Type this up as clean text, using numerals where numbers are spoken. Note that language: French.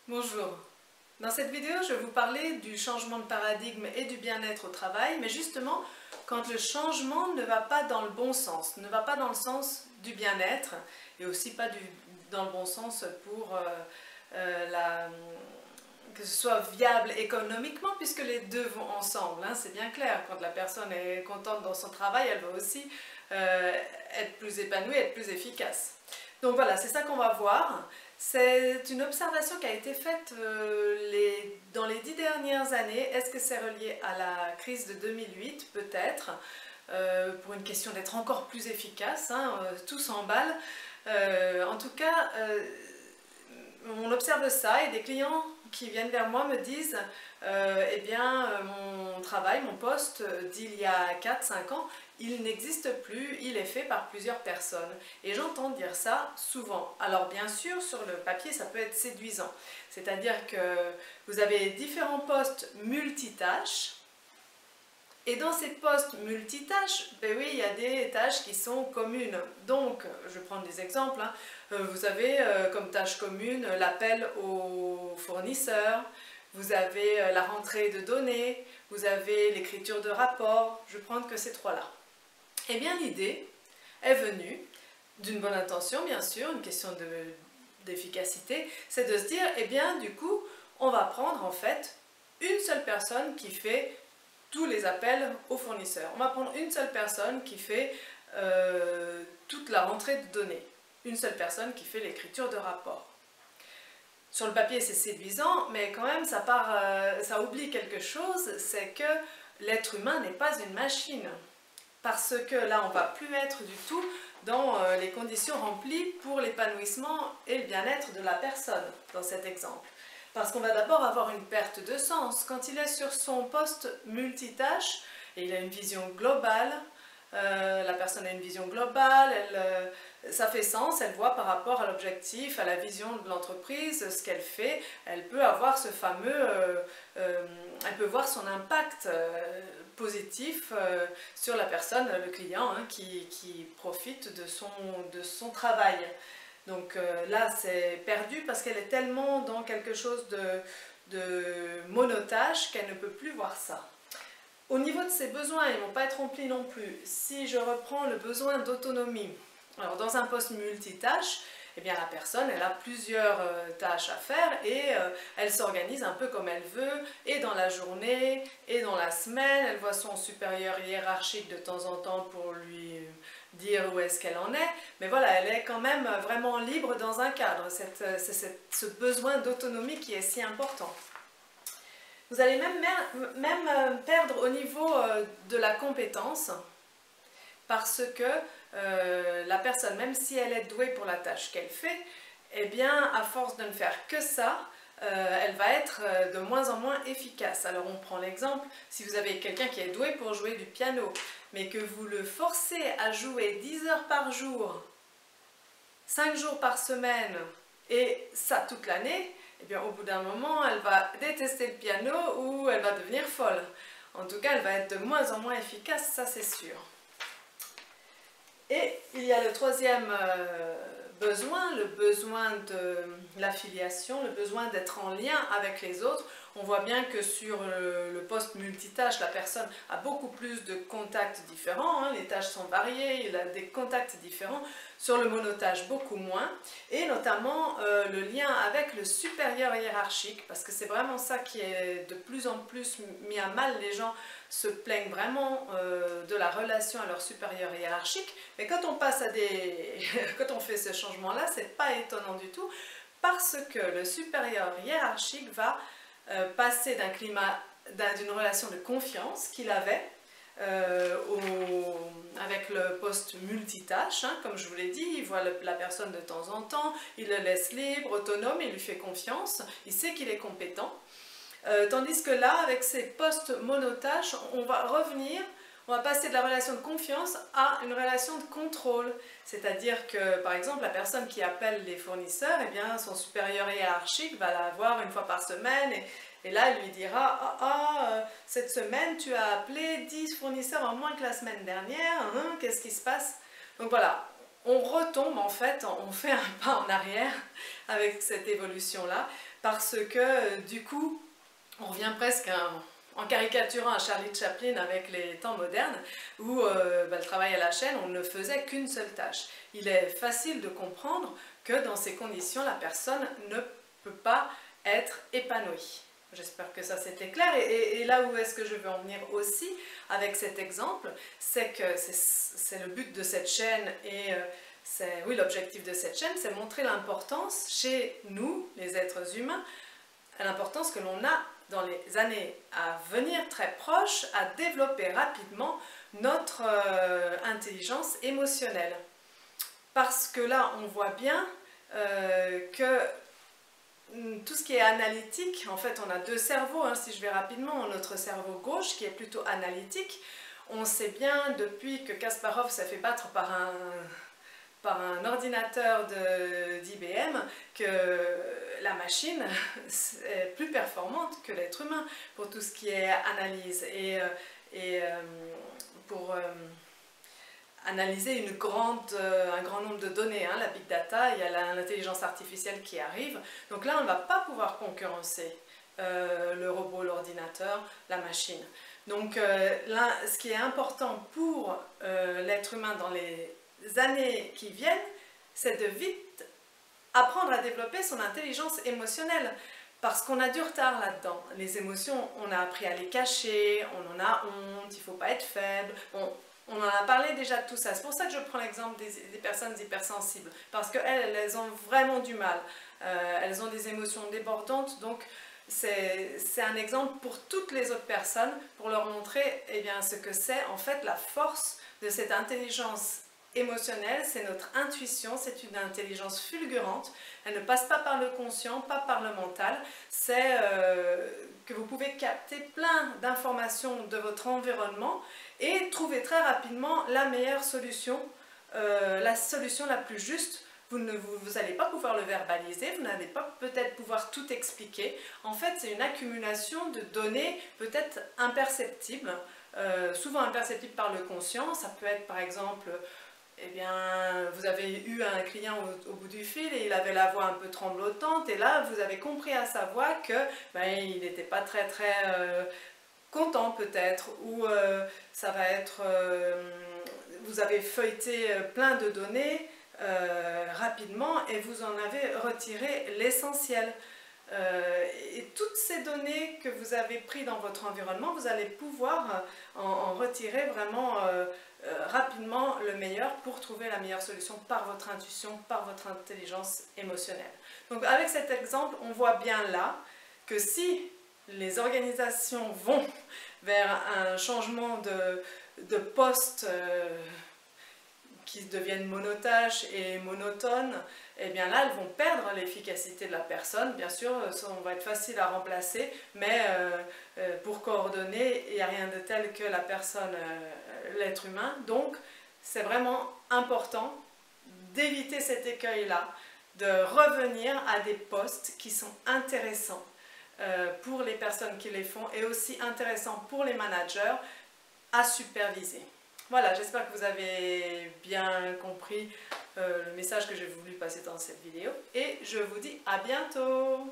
Bonjour. Dans cette vidéo, je vais vous parler du changement de paradigme et du bien-être au travail, mais justement quand le changement ne va pas dans le bon sens, ne va pas dans le sens du bien-être et aussi pas dans le bon sens pour que ce soit viable économiquement puisque les deux vont ensemble, hein, c'est bien clair. Quand la personne est contente dans son travail, elle va aussi être plus épanouie, être plus efficace. Donc voilà, c'est ça qu'on va voir. C'est une observation qui a été faite dans les 10 dernières années. Est-ce que c'est relié à la crise de 2008? Peut-être, pour une question d'être encore plus efficace, hein, tout s'emballe. En tout cas, on observe ça et des clients qui viennent vers moi me disent eh bien, mon travail, mon poste d'il y a 4-5 ans, il n'existe plus, il est fait par plusieurs personnes. Et j'entends dire ça souvent. Alors bien sûr, sur le papier, ça peut être séduisant. C'est-à-dire que vous avez différents postes multitâches. Et dans ces postes multitâches, ben oui, il y a des tâches qui sont communes. Donc, je vais prendre des exemples. Hein. Vous avez comme tâche commune l'appel aux fournisseurs, vous avez la rentrée de données, vous avez l'écriture de rapports. Je vais prendre que ces trois-là. Eh bien, l'idée est venue d'une bonne intention, bien sûr, une question d'efficacité, c'est de se dire, eh bien, du coup, on va prendre en fait une seule personne qui fait tous les appels aux fournisseurs. On va prendre une seule personne qui fait toute la rentrée de données. Une seule personne qui fait l'écriture de rapport. Sur le papier, c'est séduisant, mais quand même, ça oublie quelque chose, c'est que l'être humain n'est pas une machine. Parce que là, on ne va plus être du tout dans les conditions remplies pour l'épanouissement et le bien-être de la personne, dans cet exemple. Parce qu'on va d'abord avoir une perte de sens. Quand il est sur son poste multitâche, et il a une vision globale, la personne a une vision globale, ça fait sens, elle voit par rapport à l'objectif, à la vision de l'entreprise, ce qu'elle fait, elle peut avoir ce fameux, elle peut voir son impact positif sur la personne, le client, hein, qui profite de son travail. Donc là, c'est perdu parce qu'elle est tellement dans quelque chose de monotâche qu'elle ne peut plus voir ça. Au niveau de ses besoins, ils ne vont pas être remplis non plus. Si je reprends le besoin d'autonomie, alors dans un poste multitâche, eh bien la personne, elle a plusieurs tâches à faire et elle s'organise un peu comme elle veut, et dans la journée, et dans la semaine, elle voit son supérieur hiérarchique de temps en temps pour lui dire où est-ce qu'elle en est, mais voilà, elle est quand même vraiment libre dans un cadre, c'est ce besoin d'autonomie qui est si important. Vous allez même perdre au niveau de la compétence, parce que la personne, même si elle est douée pour la tâche qu'elle fait, eh bien, à force de ne faire que ça, elle va être de moins en moins efficace. Alors on prend l'exemple, si vous avez quelqu'un qui est doué pour jouer du piano, mais que vous le forcez à jouer 10 heures par jour, 5 jours par semaine, et ça toute l'année, eh bien au bout d'un moment, elle va détester le piano ou elle va devenir folle. En tout cas, elle va être de moins en moins efficace, ça c'est sûr. Et il y a le troisième besoin, le besoin de l'affiliation, le besoin d'être en lien avec les autres. On voit bien que sur le poste multitâche, la personne a beaucoup plus de contacts différents, hein, les tâches sont variées, il a des contacts différents. Sur le monotâche, beaucoup moins, et notamment le lien avec le supérieur hiérarchique, parce que c'est vraiment ça qui est de plus en plus mis à mal. Les gens se plaignent vraiment de la relation à leur supérieur hiérarchique, mais quand on passe à quand on fait ce changement-là, c'est pas étonnant du tout, parce que le supérieur hiérarchique va passer d'un climat, d'une relation de confiance qu'il avait avec le poste multitâche, hein, comme je vous l'ai dit, il voit la personne de temps en temps, il le laisse libre, autonome, il lui fait confiance, il sait qu'il est compétent. Tandis que là, avec ces postes monotâches, on va passer de la relation de confiance à une relation de contrôle. C'est-à-dire que, par exemple, la personne qui appelle les fournisseurs, eh bien, son supérieur hiérarchique va la voir une fois par semaine et là, elle lui dira « cette semaine, tu as appelé 10 fournisseurs en moins que la semaine dernière, hein, qu'est-ce qui se passe ?» Donc voilà, on retombe en fait, on fait un pas en arrière avec cette évolution-là, parce que du coup, on revient presque en caricaturant à Charlie Chaplin avec les temps modernes, où le travail à la chaîne, on ne faisait qu'une seule tâche. Il est facile de comprendre que dans ces conditions, la personne ne peut pas être épanouie. J'espère que ça c'était clair, et là où est-ce que je veux en venir aussi avec cet exemple, c'est que c'est le but de cette chaîne, et oui, l'objectif de cette chaîne, c'est montrer l'importance chez nous, les êtres humains, l'importance que l'on a dans les années à venir très proches à développer rapidement notre intelligence émotionnelle. Parce que là, on voit bien que tout ce qui est analytique, en fait on a deux cerveaux, hein, si je vais rapidement, notre cerveau gauche qui est plutôt analytique. On sait bien depuis que Kasparov s'est fait battre par un ordinateur d'IBM que la machine est plus performante que l'être humain pour tout ce qui est analyse et pour analyser un grand nombre de données, hein, la big data, il y a l'intelligence artificielle qui arrive. Donc là, on ne va pas pouvoir concurrencer le robot, l'ordinateur, la machine. Donc là, ce qui est important pour l'être humain dans les années qui viennent, c'est de vite apprendre à développer son intelligence émotionnelle. Parce qu'on a du retard là-dedans. Les émotions, on a appris à les cacher, on en a honte, il ne faut pas être faible. Bon, on en a parlé déjà de tout ça. C'est pour ça que je prends l'exemple des personnes hypersensibles. Parce qu'elles ont vraiment du mal. Elles ont des émotions débordantes. Donc, c'est un exemple pour toutes les autres personnes, pour leur montrer eh bien, ce que c'est en fait la force de cette intelligence émotionnelle. C'est notre intuition, c'est une intelligence fulgurante. Elle ne passe pas par le conscient, pas par le mental. C'est que vous pouvez capter plein d'informations de votre environnement et trouver très rapidement la meilleure solution, la solution la plus juste. Vous n'allez pas pouvoir le verbaliser, vous n'allez pas peut-être pouvoir tout expliquer. En fait, c'est une accumulation de données peut-être imperceptibles, souvent imperceptibles par le conscient. Ça peut être par exemple, eh bien, vous avez eu un client au bout du fil et il avait la voix un peu tremblotante, et là, vous avez compris à sa voix que il n'était pas très content peut-être, ou ça va être, vous avez feuilleté plein de données rapidement et vous en avez retiré l'essentiel. Et toutes ces données que vous avez prises dans votre environnement, vous allez pouvoir en retirer vraiment rapidement le meilleur pour trouver la meilleure solution par votre intuition, par votre intelligence émotionnelle. Donc avec cet exemple, on voit bien là que si les organisations vont vers un changement de poste qui deviennent monotâches et monotones, et bien là, elles vont perdre l'efficacité de la personne. Bien sûr, ça va être facile à remplacer, mais pour coordonner, il n'y a rien de tel que la personne, l'être humain. Donc, c'est vraiment important d'éviter cet écueil-là, de revenir à des postes qui sont intéressants pour les personnes qui les font et aussi intéressants pour les managers à superviser. Voilà, j'espère que vous avez bien compris le message que j'ai voulu passer dans cette vidéo et je vous dis à bientôt!